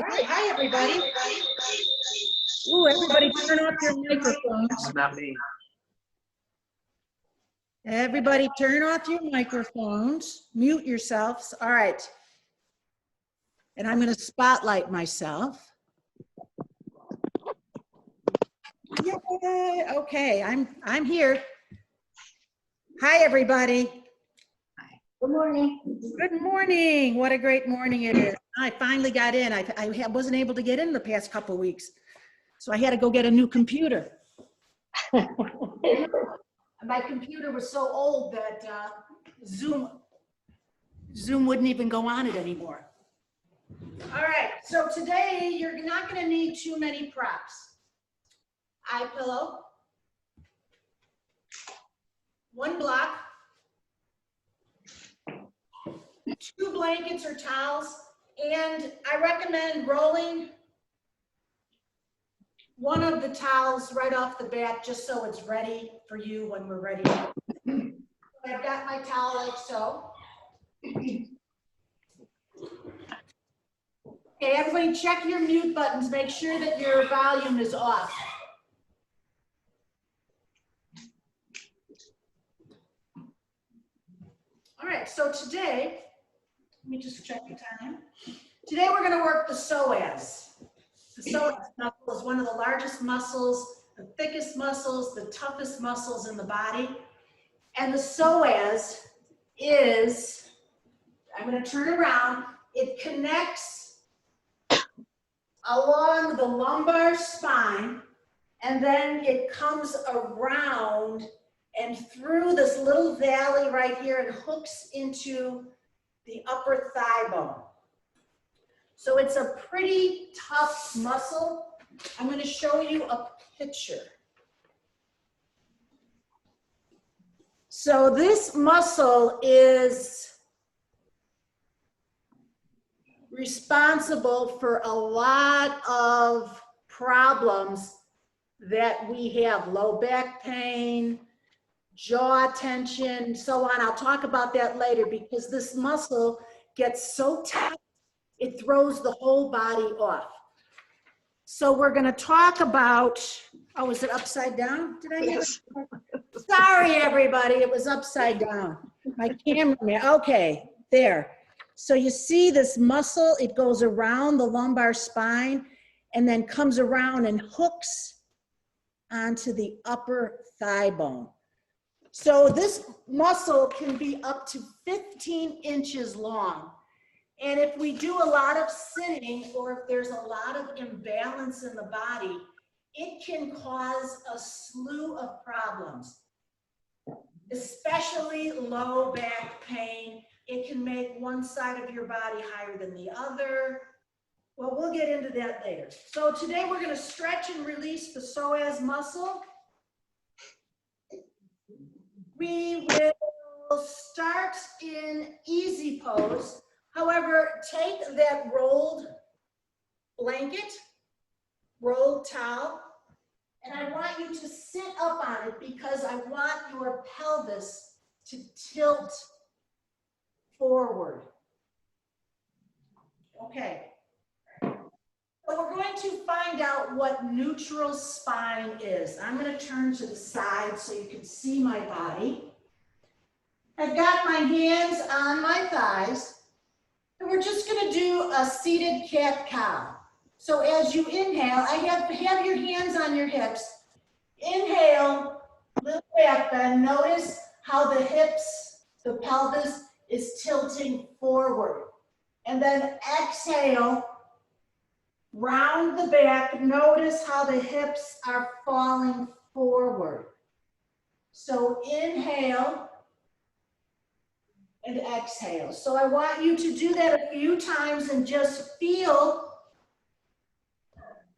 right. Hi, everybody. Ooh, everybody turn off your microphones. Not me. Everybody turn off your microphones. Mute yourselves. All right. And I'm going to spotlight myself. Yay. Okay, I'm here. Hi, everybody. Good morning. Good morning. What a great morning it is. I finally got in. I wasn't able to get in the past couple of weeks, so I had to go get a new computer. My computer was so old that Zoom wouldn't even go on it anymore. All right, so today you're not going to need too many props. Eye pillow, one block, 2 blankets or towels, and I recommend rolling one of the towels right off the bat just so it's ready for you when we're ready. I've got my towel like so. Okay, everybody check your mute buttons. Make sure that your volume is off. All right, so today, let me just check the time. Today we're going to work the psoas. The psoas muscle is one of the largest muscles, the thickest muscles, the toughest muscles in the body. And the psoas is, I'm going to turn around, it connects along the lumbar spine, and then it comes around and through this little valley right here and hooks into the upper thigh bone. So it's a pretty tough muscle. I'm going to show you a picture. So this muscle is responsible for a lot of problems that we have: low back pain, jaw tension, so on. I'll talk about that later because this muscle gets so tight, it throws the whole body off. So we're going to talk about, oh, is it upside down? Did I get it? Sorry, everybody, it was upside down. My cameraman, okay, there. So you see this muscle, it goes around the lumbar spine and then comes around and hooks onto the upper thigh bone. So this muscle can be up to 15 inches long. And if we do a lot of sitting or if there's a lot of imbalance in the body, it can cause a slew of problems, especially low back pain. It can make one side of your body higher than the other. Well, we'll get into that later. So today we're going to stretch and release the psoas muscle. We will start in easy pose. However, take that rolled blanket, rolled towel, and I want you to sit up on it because I want your pelvis to tilt forward. Okay. So we're going to find out what neutral spine is. I'm going to turn to the side so you can see my body. I've got my hands on my thighs. And we're just going to do a seated cat-cow. So as you inhale, have your hands on your hips. Inhale, little back bend. Notice how the hips, the pelvis is tilting forward. And then exhale, round the back. Notice how the hips are falling forward. So inhale and exhale. So I want you to do that a few times and just feel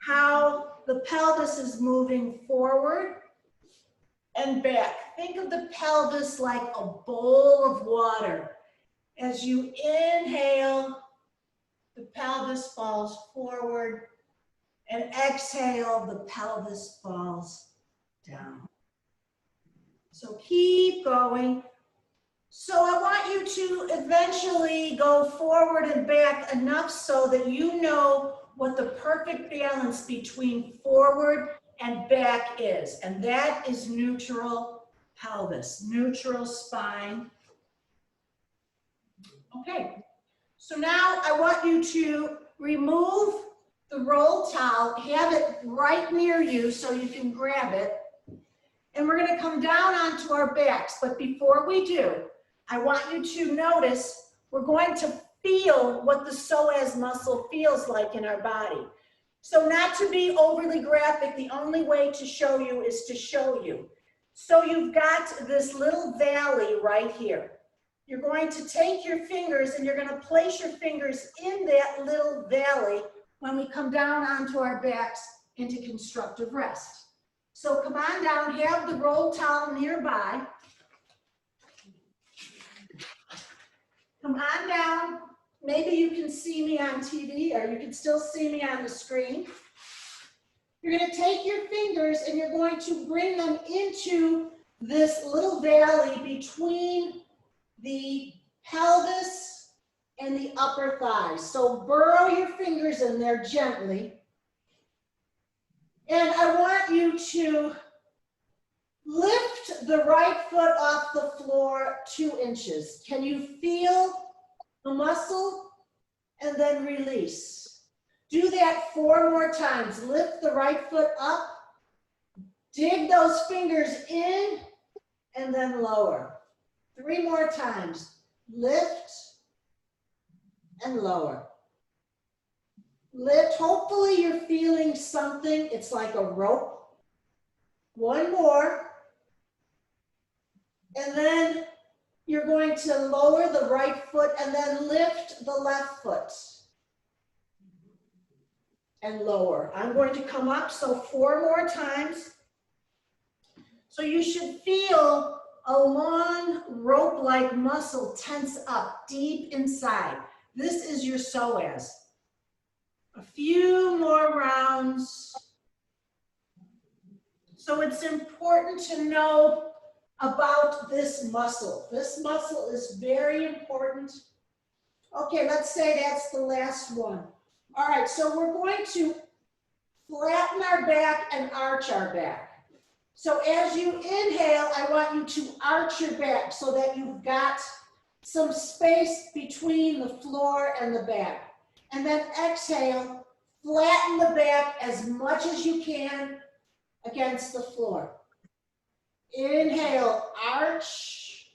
how the pelvis is moving forward and back. Think of the pelvis like a bowl of water. As you inhale, the pelvis falls forward, and exhale, the pelvis falls down. So keep going. So I want you to eventually go forward and back enough so that you know what the perfect balance between forward and back is. And that is neutral pelvis, neutral spine. Okay, so now I want you to remove the roll towel, have it right near you so you can grab it. And we're gonna come down onto our backs, but before we do, I want you to notice we're going to feel what the psoas muscle feels like in our body. So not to be overly graphic, the only way to show you is to show you. So you've got this little valley right here. You're going to take your fingers and you're going to place your fingers in that little valley when we come down onto our backs into constructive rest. So come on down, have the roll towel nearby. Come on down. Maybe you can see me on TV or you can still see me on the screen. You're going to take your fingers and you're going to bring them into this little valley between the pelvis and the upper thighs. So burrow your fingers in there gently. And I want you to lift the right foot off the floor 2 inches. Can you feel the muscle? And then release. Do that 4 more times. Lift the right foot up. Dig those fingers in and then lower. 3 more times. Lift and lower. Lift. Hopefully you're feeling something. It's like a rope. 1 more. And then you're going to lower the right foot and then lift the left foot. And lower. I'm going to come up, so 4 more times. So you should feel a long rope-like muscle tense up deep inside. This is your psoas. A few more rounds. So it's important to know about this muscle. This muscle is very important. Okay, let's say that's the last one. All right, so we're going to flatten our back and arch our back. So as you inhale, I want you to arch your back so that you've got some space between the floor and the back. And then exhale, flatten the back as much as you can against the floor. Inhale, arch.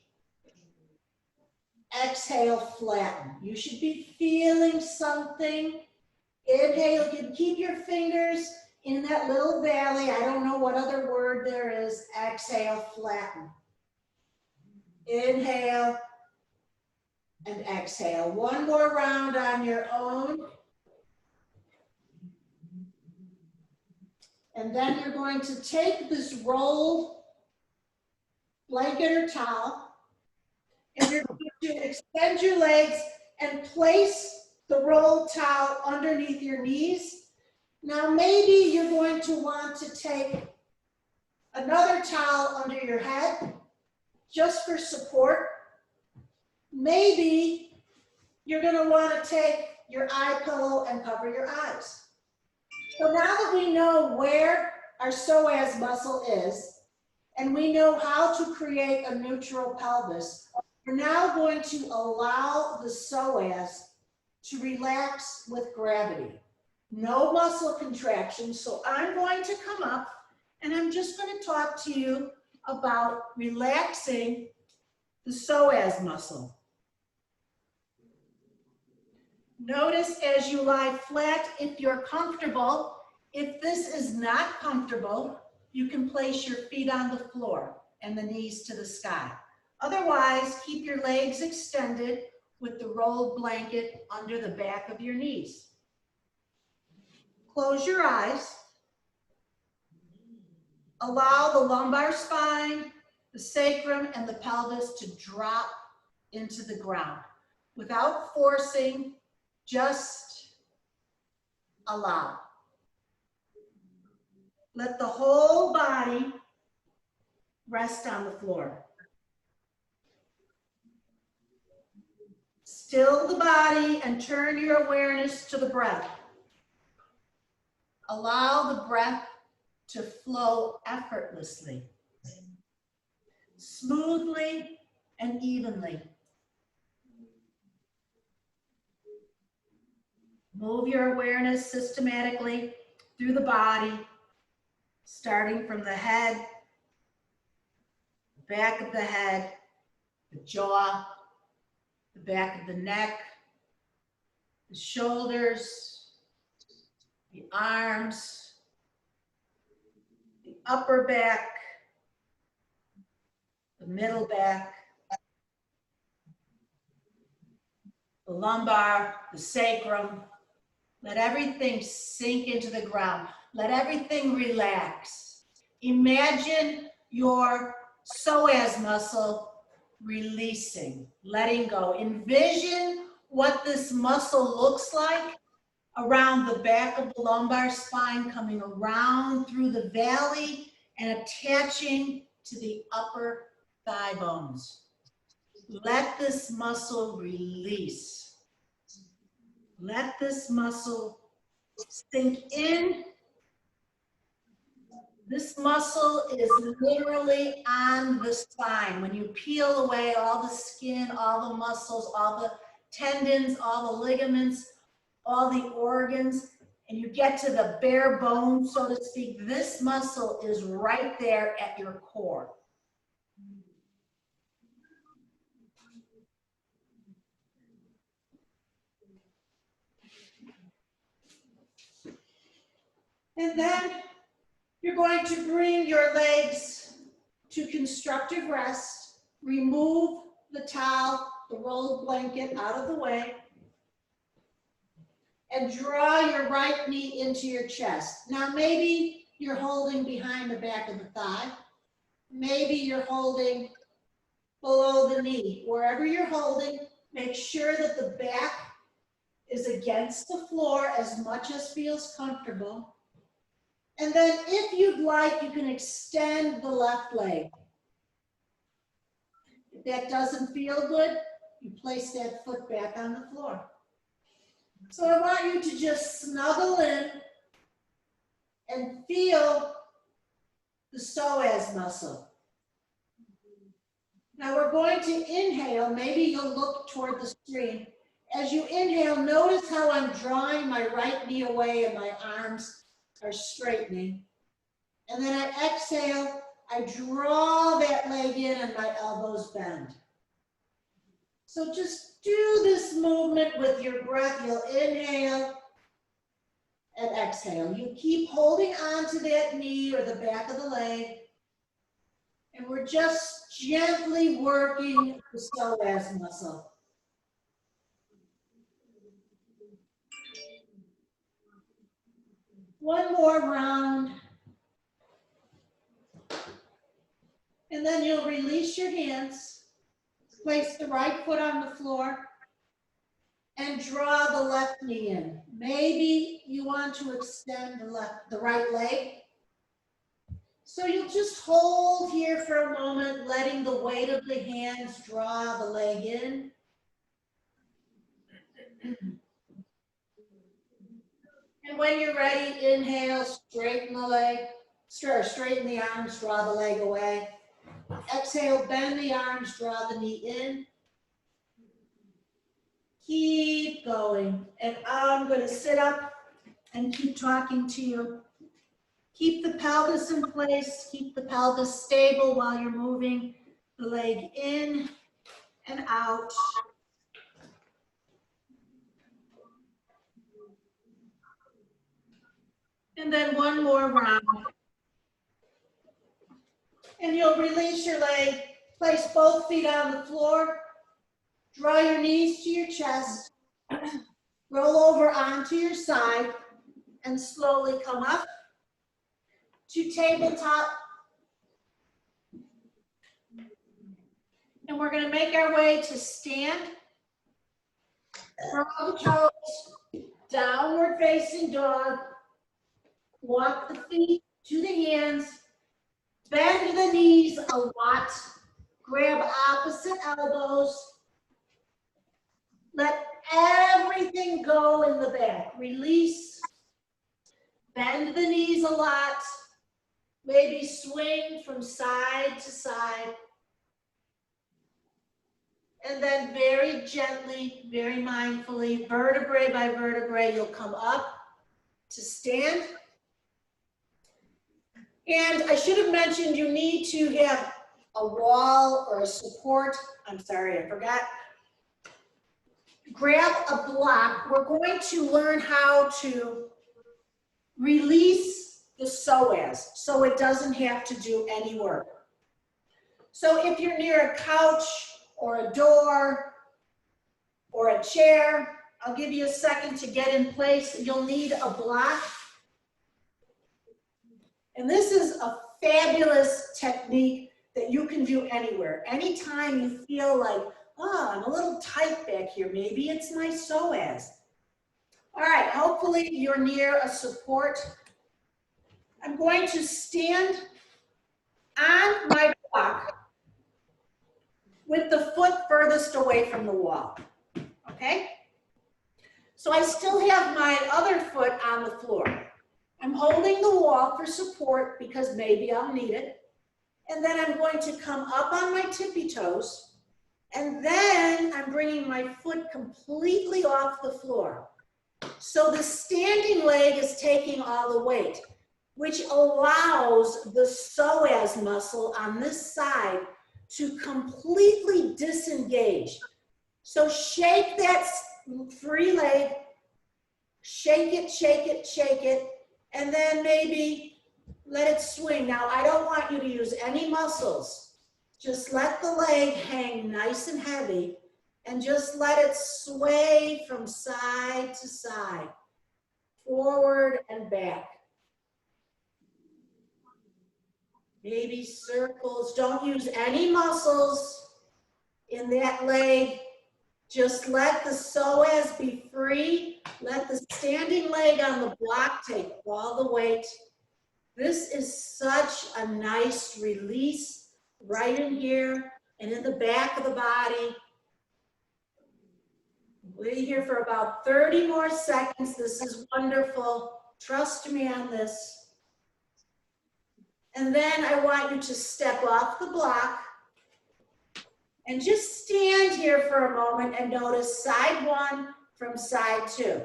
Exhale, flatten. You should be feeling something. Inhale, you can keep your fingers in that little valley. I don't know what other word there is. Exhale, flatten. Inhale and exhale. 1 more round on your own. And then you're going to take this rolled blanket or towel and you're going to extend your legs and place the rolled towel underneath your knees. Now maybe you're going to want to take another towel under your head just for support. Maybe you're going to want to take your eye pillow and cover your eyes. So now that we know where our psoas muscle is and we know how to create a neutral pelvis, we're now going to allow the psoas to relax with gravity. No muscle contraction. So I'm going to come up and I'm just going to talk to you about relaxing the psoas muscle. Notice as you lie flat, if you're comfortable. If this is not comfortable, you can place your feet on the floor and the knees to the sky. Otherwise, keep your legs extended with the rolled blanket under the back of your knees. Close your eyes. Allow the lumbar spine, the sacrum, and the pelvis to drop into the ground without forcing, just allow. Let the whole body rest on the floor. Still the body and turn your awareness to the breath. Allow the breath to flow effortlessly, smoothly and evenly. Move your awareness systematically through the body, starting from the head, back of the head, the jaw, the back of the neck, the shoulders, the arms, the upper back, the middle back, the lumbar, the sacrum. Let everything sink into the ground. Let everything relax. Imagine your psoas muscle releasing, letting go. Envision what this muscle looks like around the back of the lumbar spine, coming around through the valley and attaching to the upper thigh bones. Let this muscle release. Let this muscle sink in. This muscle is literally on the spine. When you peel away all the skin, all the muscles, all the tendons, all the ligaments, all the organs, and you get to the bare bones, so to speak, this muscle is right there at your core. And then you're going to bring your legs to constructive rest. Remove the towel, the rolled blanket out of the way, and draw your right knee into your chest. Now maybe you're holding behind the back of the thigh. Maybe you're holding below the knee. Wherever you're holding, make sure that the back is against the floor as much as feels comfortable. And then if you'd like, you can extend the left leg. If that doesn't feel good, you place that foot back on the floor. So I want you to just snuggle in and feel the psoas muscle. Now we're going to inhale. Maybe you'll look toward the screen. As you inhale, notice how I'm drawing my right knee away and my arms are straightening. And then I exhale, I draw that leg in and my elbows bend. So just do this movement with your breath. You'll inhale and exhale. You keep holding on to that knee or the back of the leg. And we're just gently working the psoas muscle. One more round. And then you'll release your hands. Place the right foot on the floor and draw the left knee in. Maybe you want to extend the right leg. So you'll just hold here for a moment, letting the weight of the hands draw the leg in. And when you're ready, inhale, straighten the leg, straighten the arms, draw the leg away. Exhale, bend the arms, draw the knee in. Keep going. And I'm going to sit up and keep talking to you. Keep the pelvis in place. Keep the pelvis stable while you're moving the leg in and out. And then one more round. And you'll release your leg. Place both feet on the floor. Draw your knees to your chest. Roll over onto your side and slowly come up to tabletop. And we're going to make our way to stand. Curl the toes, downward facing dog. Walk the feet to the hands. Bend the knees a lot. Grab opposite elbows. Let everything go in the back. Release. Bend the knees a lot. Maybe swing from side to side. And then very gently, very mindfully, vertebrae by vertebrae, you'll come up to stand. And I should have mentioned you need to have a wall or a support. I'm sorry, I forgot. Grab a block. We're going to learn how to release the psoas so it doesn't have to do any work. So if you're near a couch or a door or a chair, I'll give you a second to get in place. You'll need a block. And this is a fabulous technique that you can do anywhere. Anytime you feel like, oh, I'm a little tight back here, maybe it's my psoas. All right, hopefully you're near a support. I'm going to stand on my block with the foot furthest away from the wall, okay? So I still have my other foot on the floor. I'm holding the wall for support because maybe I'll need it. And then I'm going to come up on my tippy toes. And then I'm bringing my foot completely off the floor. So the standing leg is taking all the weight, which allows the psoas muscle on this side to completely disengage. So shake that free leg, shake it, shake it, shake it, and then maybe let it swing. Now, I don't want you to use any muscles. Just let the leg hang nice and heavy and just let it sway from side to side, forward and back. Maybe circles. Don't use any muscles in that leg. Just let the psoas be free. Let the standing leg on the block take all the weight. This is such a nice release right in here and in the back of the body. We're here for about 30 more seconds. This is wonderful. Trust me on this. And then I want you to step off the block and just stand here for a moment and notice side one from side two.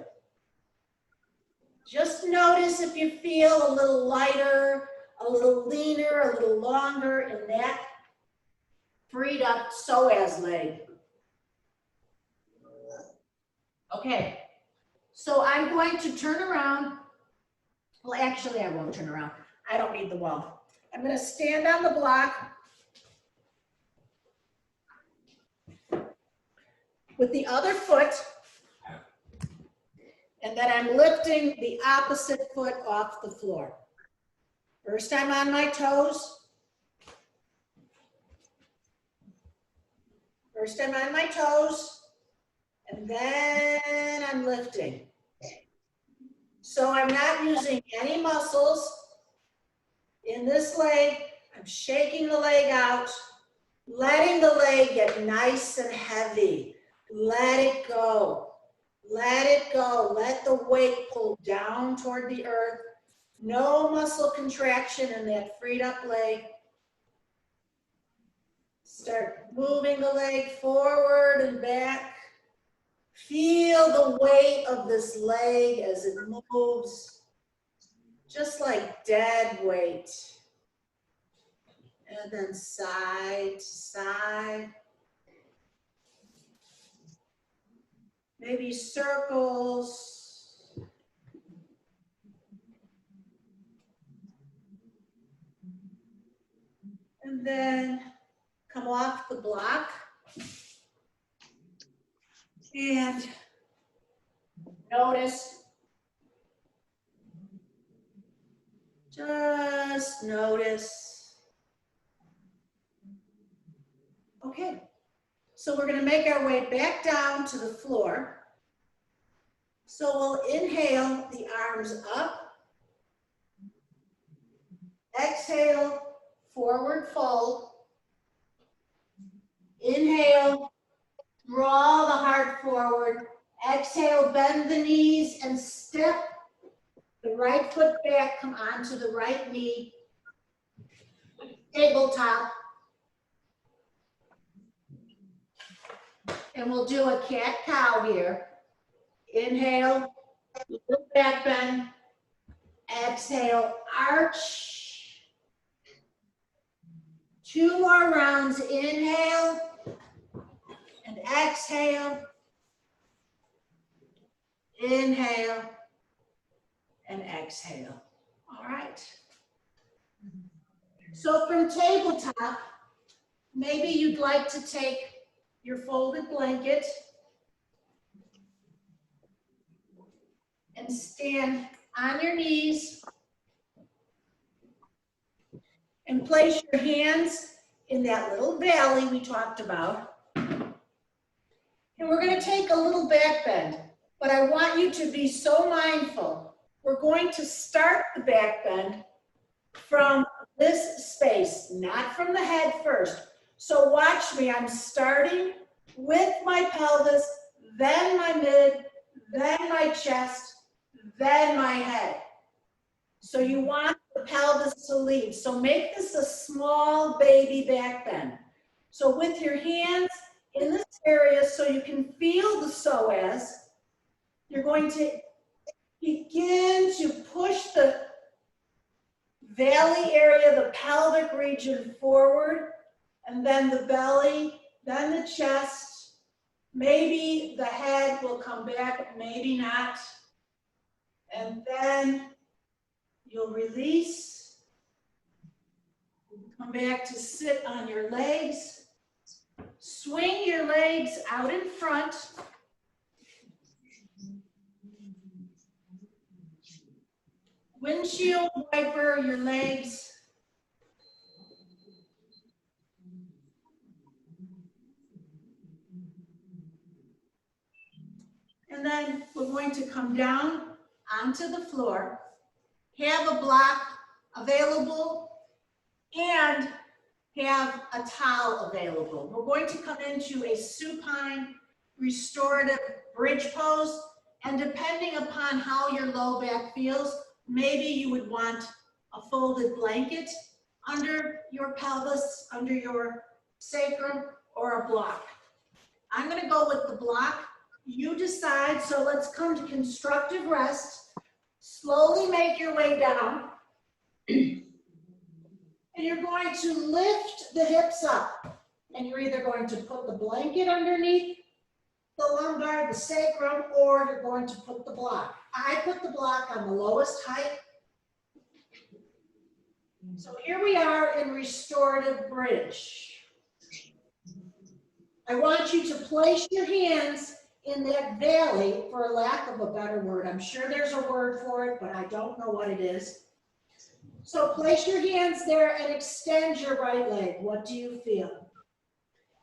Just notice if you feel a little lighter, a little leaner, a little longer in that freed up psoas leg. Okay, so I'm going to turn around. Well, actually, I won't turn around. I don't need the wall. I'm going to stand on the block with the other foot, and then I'm lifting the opposite foot off the floor. First, I'm on my toes. First, I'm on my toes, and then I'm lifting. So I'm not using any muscles in this leg. I'm shaking the leg out, letting the leg get nice and heavy. Let it go. Let it go. Let the weight pull down toward the earth. No muscle contraction in that freed up leg. Start moving the leg forward and back. Feel the weight of this leg as it moves, just like dead weight. And then side to side. Maybe circles. And then come off the block. And notice, just notice. Okay, so we're going to make our way back down to the floor. So we'll inhale the arms up. Exhale, forward fold. Inhale, Draw the heart forward. Exhale, bend the knees and step the right foot back. Come onto the right knee. Tabletop. And we'll do a cat-cow here. Inhale, little back bend. Exhale, arch. 2 more rounds. Inhale and exhale. Inhale and exhale. All right. So from tabletop, maybe you'd like to take your folded blanket and stand on your knees and place your hands in that little valley we talked about. And we're going to take a little back bend, but I want you to be so mindful. We're going to start the back bend from this space, not from the head first. So watch me. I'm starting with my pelvis, then my mid, then my chest, then my head. So you want the pelvis to lead. So make this a small baby back bend. So with your hands in this area so you can feel the psoas, you're going to begin to push the valley area, the pelvic region forward, and then the belly, then the chest. Maybe the head will come back, maybe not. And then you'll release. Come back to sit on your legs. Swing your legs out in front. Windshield wiper your legs. And then we're going to come down onto the floor, have a block available, and have a towel available. We're going to come into a supine restorative bridge pose, and depending upon how your low back feels, maybe you would want a folded blanket under your pelvis, under your sacrum, or a block. I'm going to go with the block. You decide. So let's come to constructive rest. Slowly make your way down. And you're going to lift the hips up. And you're either going to put the blanket underneath the lumbar, the sacrum, or you're going to put the block. I put the block on the lowest height. So here we are in restorative bridge. I want you to place your hands in that valley, for lack of a better word. I'm sure there's a word for it, but I don't know what it is. So place your hands there and extend your right leg. What do you feel?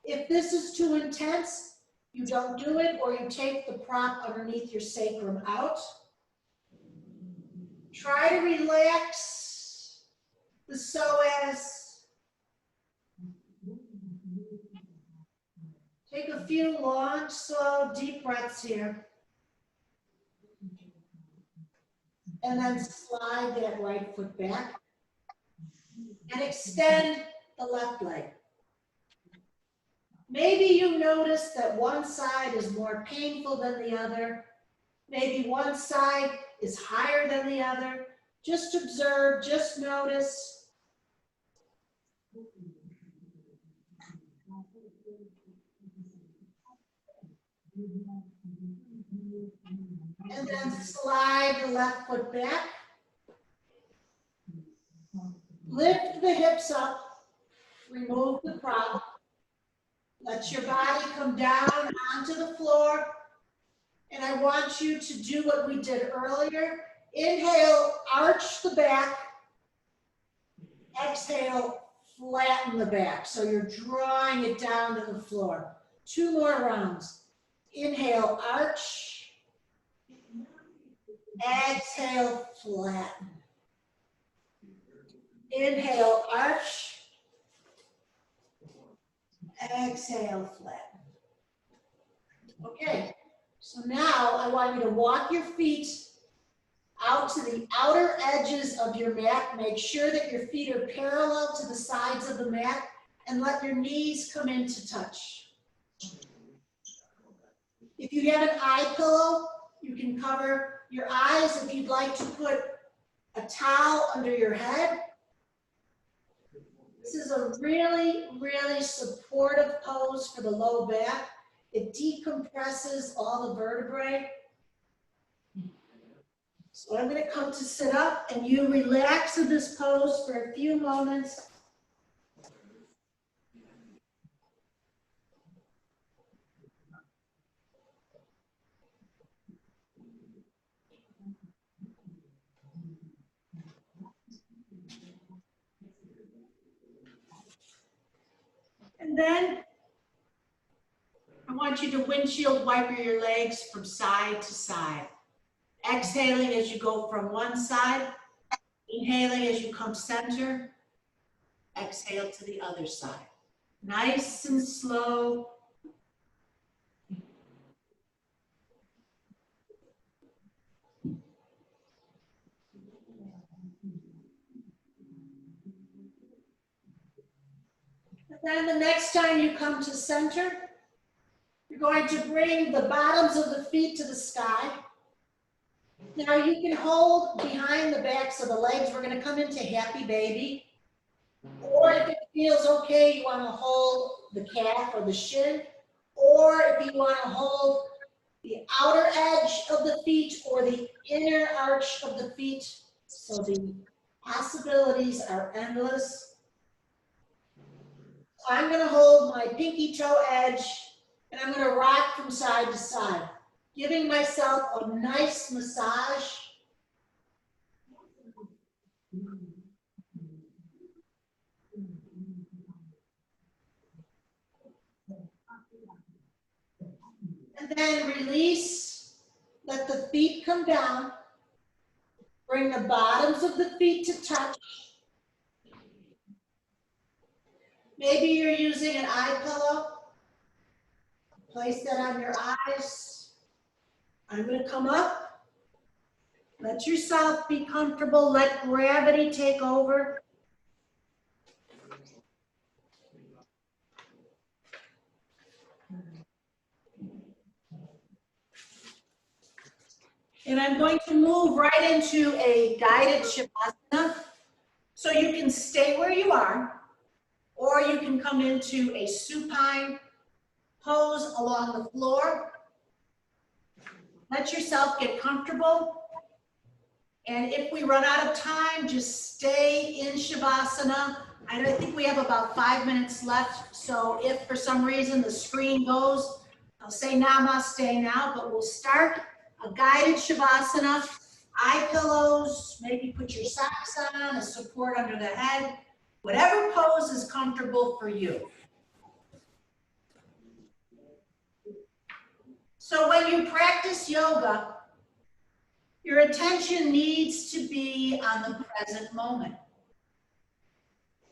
If this is too intense, you don't do it, or you take the prop underneath your sacrum out. Try to relax the psoas. Take a few long, slow, deep breaths here. And then slide that right foot back. And extend the left leg. Maybe you notice that one side is more painful than the other. Maybe one side is higher than the other. Just observe, just notice. And then slide the left foot back. Lift the hips up. Remove the prop. Let your body come down onto the floor. And I want you to do what we did earlier. Inhale, arch the back. Exhale, flatten the back. So you're drawing it down to the floor. 2 more rounds. Inhale, arch. Exhale, flatten. Inhale, arch. Exhale, flatten. Okay, so now I want you to walk your feet out to the outer edges of your mat. Make sure that your feet are parallel to the sides of the mat and let your knees come in to touch. If you have an eye pillow, you can cover your eyes. If you'd like to put a towel under your head. This is a really, really supportive pose for the low back. It decompresses all the vertebrae. So I'm going to come to sit up, and you relax in this pose for a few moments. And then I want you to windshield wiper your legs from side to side. Exhaling as you go from one side, inhaling as you come center, exhale to the other side. Nice and slow. And then the next time you come to center, you're going to bring the bottoms of the feet to the sky. Now you can hold behind the backs of the legs. We're going to come into happy baby. Or if it feels okay, you want to hold the calf or the shin. Or if you want to hold the outer edge of the feet or the inner arch of the feet. So the possibilities are endless. I'm going to hold my pinky toe edge and I'm going to rock from side to side, giving myself a nice massage. And then release, let the feet come down. Bring the bottoms of the feet to touch. Maybe you're using an eye pillow. Place that on your eyes. I'm going to come up. Let yourself be comfortable. Let gravity take over. And I'm going to move right into a guided Shavasana. So you can stay where you are, or you can come into a supine pose along the floor. Let yourself get comfortable. And if we run out of time, just stay in Shavasana. I think we have about 5 minutes left. So if for some reason the screen goes, I'll say namaste now, but we'll start a guided Shavasana. Eye pillows, maybe put your socks on, a support under the head. Whatever pose is comfortable for you. So when you practice yoga, your attention needs to be on the present moment.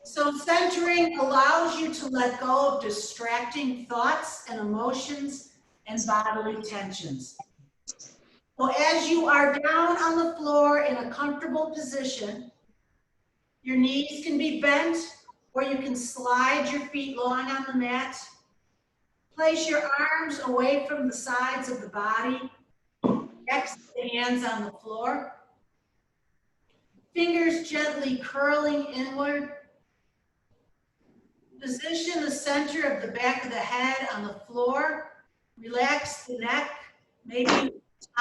So centering allows you to let go of distracting thoughts and emotions and bodily tensions. So as you are down on the floor in a comfortable position, your knees can be bent or you can slide your feet long on the mat. Place your arms away from the sides of the body. Extend the hands on the floor. Fingers gently curling inward. Position the center of the back of the head on the floor. Relax the neck. Maybe a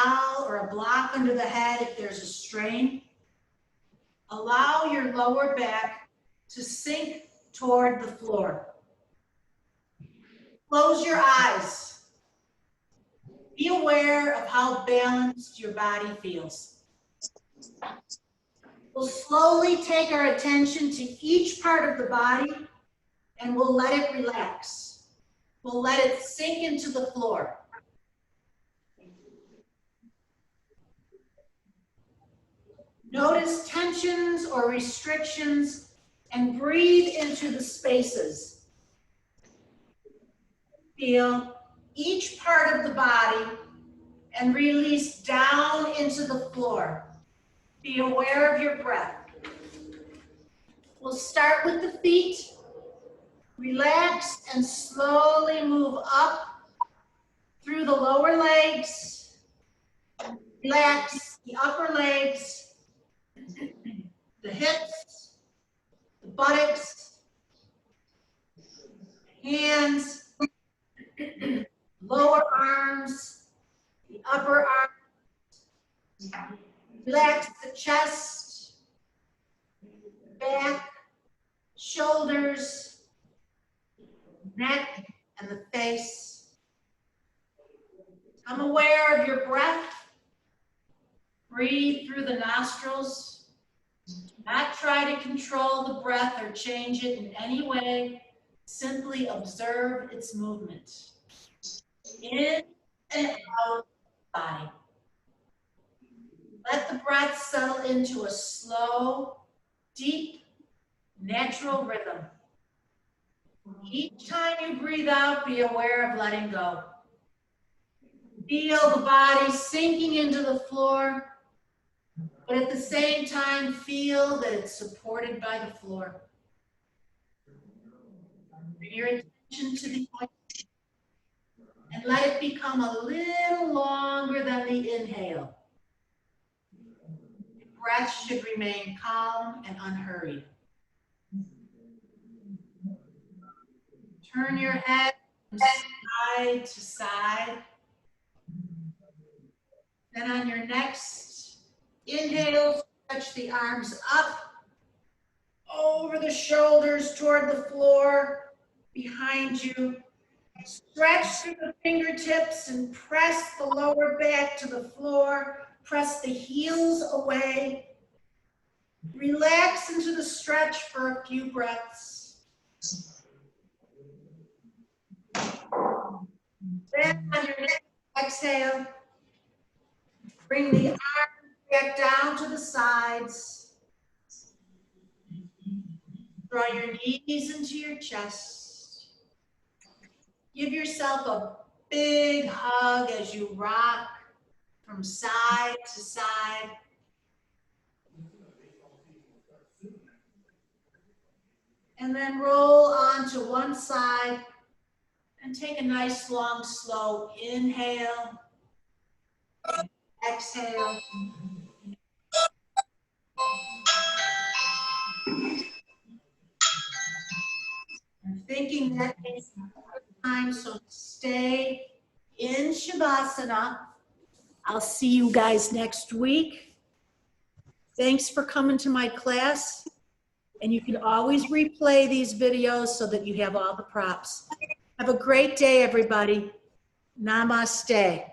towel or a block under the head if there's a strain. Allow your lower back to sink toward the floor. Close your eyes. Be aware of how balanced your body feels. We'll slowly take our attention to each part of the body and we'll let it relax. We'll let it sink into the floor. Notice tensions or restrictions and breathe into the spaces. Feel each part of the body and release down into the floor. Be aware of your breath. We'll start with the feet. Relax and slowly move up through the lower legs. Relax the upper legs, the hips, the buttocks, hands, lower arms, the upper arms. Relax the chest, back, shoulders, neck, and the face. I'm aware of your breath. Breathe through the nostrils. Do not try to control the breath or change it in any way. Simply observe its movement. In and out of the body. Let the breath settle into a slow, deep, natural rhythm. Each time you breathe out, be aware of letting go. Feel the body sinking into the floor, but at the same time, feel that it's supported by the floor. Bring your attention to the exhale and let it become a little longer than the inhale. Your breath should remain calm and unhurried. Turn your head from side to side. Then on your next inhale, stretch the arms up, over the shoulders toward the floor, behind you. Stretch through the fingertips and press the lower back to the floor. Press the heels away. Relax into the stretch for a few breaths. Then on your next exhale, bring the arms back down to the sides. Draw your knees into your chest. Give yourself a big hug as you rock from side to side. And then roll onto one side and take a nice long slow inhale. Exhale. I'm thinking that is time, so stay in Shavasana. I'll see you guys next week. Thanks for coming to my class. And you can always replay these videos so that you have all the props. Have a great day, everybody. Namaste.